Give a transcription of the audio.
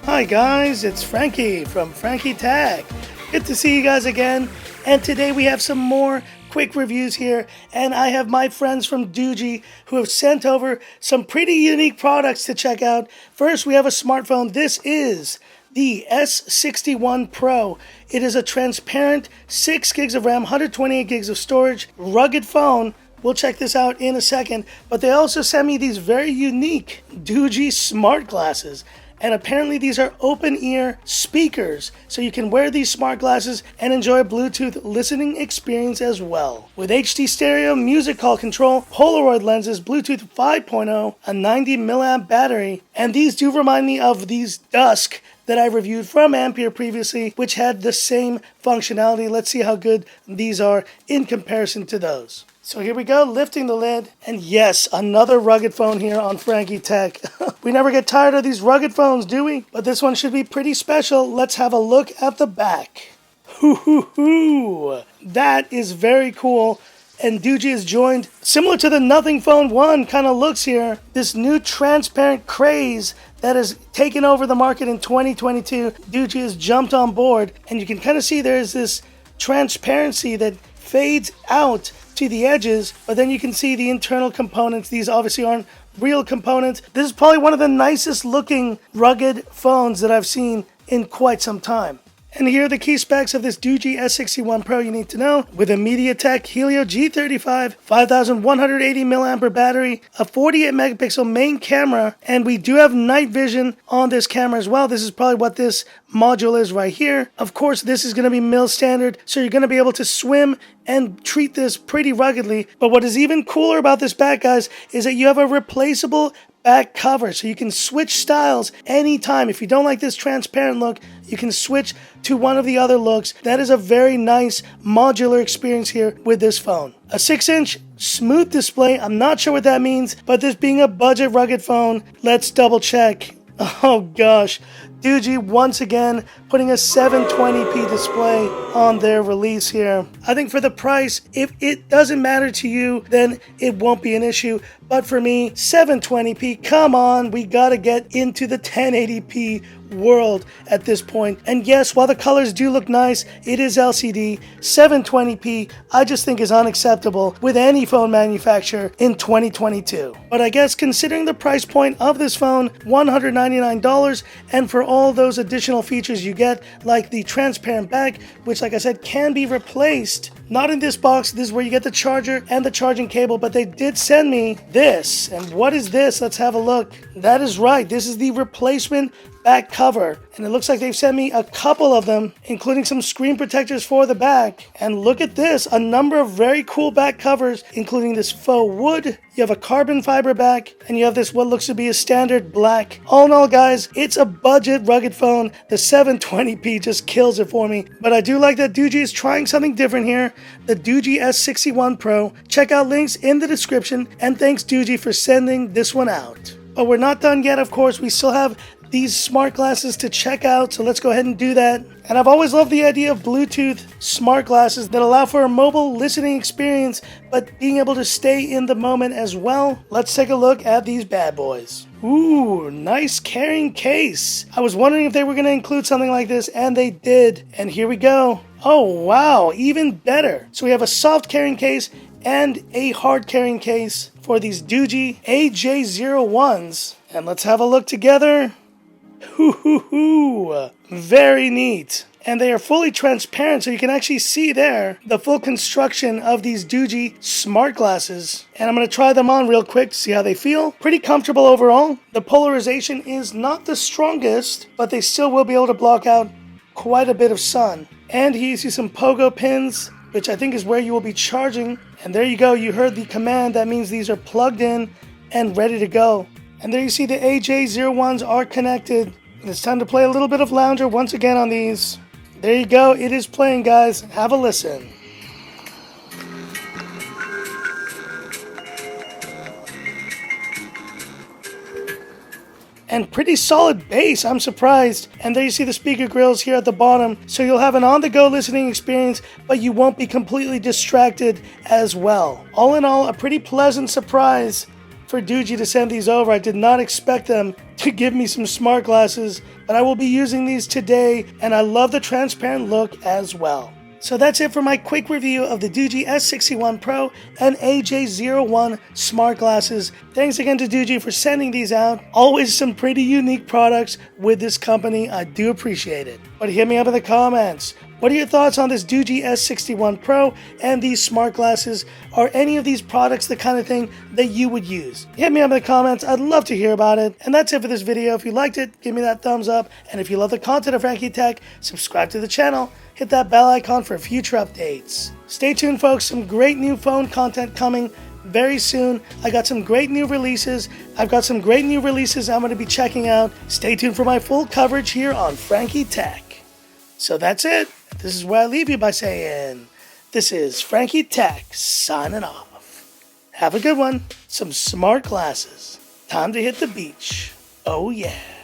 Hi guys, it's Frankie from Frankie Tag. Good to see you guys again, and today we have some more quick reviews here, and I have my friends from Doogee who have sent over some pretty unique products to check out. First, we have a smartphone. This is the S61 Pro. It is a transparent 6 gigs of RAM, 128 gigs of storage, rugged phone. We'll check this out in a second, but they also sent me these very unique Doogee smart glasses. And apparently these are open ear speakers, so you can wear these smart glasses and enjoy a Bluetooth listening experience as well. With HD stereo, music call control, Polaroid lenses, Bluetooth 5.0, a 90 milliamp battery, and these do remind me of these Dusk that I reviewed from Ampere previously, which had the same functionality. Let's see how good these are in comparison to those. So here we go, lifting the lid, and yes, another rugged phone here on Frankie Tech. We never get tired of these rugged phones, do we? But this one should be pretty special. Let's have a look at the back. Hoo! That is very cool. And Doogee has joined, similar to the Nothing Phone 1 kind of looks here, this new transparent craze that has taken over the market in 2022. Doogee has jumped on board, and you can kind of see there's this transparency that fades out to the edges, but then you can see the internal components. These obviously aren't real components. This is probably one of the nicest looking rugged phones that I've seen in quite some time. And here are the key specs of this Doogee S61 Pro you need to know. With a MediaTek Helio G35, 5180 mAh battery, a 48 megapixel main camera, and we do have night vision on this camera as well. This is probably what this module is right here. Of course, this is going to be mil standard, so you're going to be able to swim and treat this pretty ruggedly. But what is even cooler about this back, guys, is that you have a replaceable back cover, so you can switch styles anytime. If you don't like this transparent look, you can switch to one of the other looks. That is a very nice modular experience here with this phone. A 6-inch smooth display, I'm not sure what that means, but this being a budget rugged phone, let's double check. Oh gosh, Doogee once again putting a 720p display on their release here. I think for the price, if it doesn't matter to you, then it won't be an issue. But for me, 720p, come on, we gotta get into the 1080p world at this point. And yes, while the colors do look nice, it is LCD. 720p, I just think is unacceptable with any phone manufacturer in 2022. But I guess considering the price point of this phone, $199, and for all those additional features you get, like the transparent back, which like I said, can be replaced. Not in this box. This is where you get the charger and the charging cable, but they did send me this. And what is this? Let's have a look. That is right. This is the replacement back cover, and it looks like they've sent me a couple of them, including some screen protectors for the back. And look at this, a number of very cool back covers, including this faux wood. You have a carbon fiber back, and you have this what looks to be a standard black. All in all, guys, it's a budget rugged phone. The 720p just kills it for me, but I do like that Doogee is trying something different here. The Doogee S61 Pro. Check out links in the description, and thanks Doogee for sending this one out. But we're not done yet, of course. We still have these smart glasses to check out, so let's go ahead and do that. And I've always loved the idea of Bluetooth smart glasses that allow for a mobile listening experience, but being able to stay in the moment as well. Let's take a look at these bad boys. Ooh, nice carrying case. I was wondering if they were going to include something like this, and they did. And here we go. Oh wow, even better. So we have a soft carrying case and a hard carrying case for these Doogee AJ01s. And let's have a look together. Very neat. And they are fully transparent, so you can actually see there the full construction of these Doogee smart glasses. And I'm going to try them on real quick to see how they feel. Pretty comfortable overall. The polarization is not the strongest, but they still will be able to block out quite a bit of sun. And here you see some pogo pins, which I think is where you will be charging. And there you go, you heard the command. That means these are plugged in and ready to go. And there you see the AJ01s are connected. And it's time to play a little bit of Lounger once again on these. There you go, it is playing, guys. Have a listen. And pretty solid bass, I'm surprised. And there you see the speaker grills here at the bottom. So you'll have an on-the-go listening experience, but you won't be completely distracted as well. All in all, a pretty pleasant surprise for Doogee to send these over. I did not expect them to give me some smart glasses, but I will be using these today, and I love the transparent look as well. So that's it for my quick review of the Doogee S61 Pro and AJ01 smart glasses. Thanks again to Doogee for sending these out. Always some pretty unique products with this company. I do appreciate it. But hit me up in the comments. What are your thoughts on this Doogee S61 Pro and these smart glasses? Are any of these products the kind of thing that you would use? Hit me up in the comments. I'd love to hear about it. And that's it for this video. If you liked it, give me that thumbs up. And if you love the content of Frankie Tech, subscribe to the channel. Hit that bell icon for future updates. Stay tuned, folks. Some great new phone content coming very soon. I got some great new releases. I've got some great new releases I'm going to be checking out. Stay tuned for my full coverage here on Frankie Tech. So that's it. This is where I leave you by saying, this is Frankie Tech signing off. Have a good one. Some smart glasses. Time to hit the beach. Oh yeah.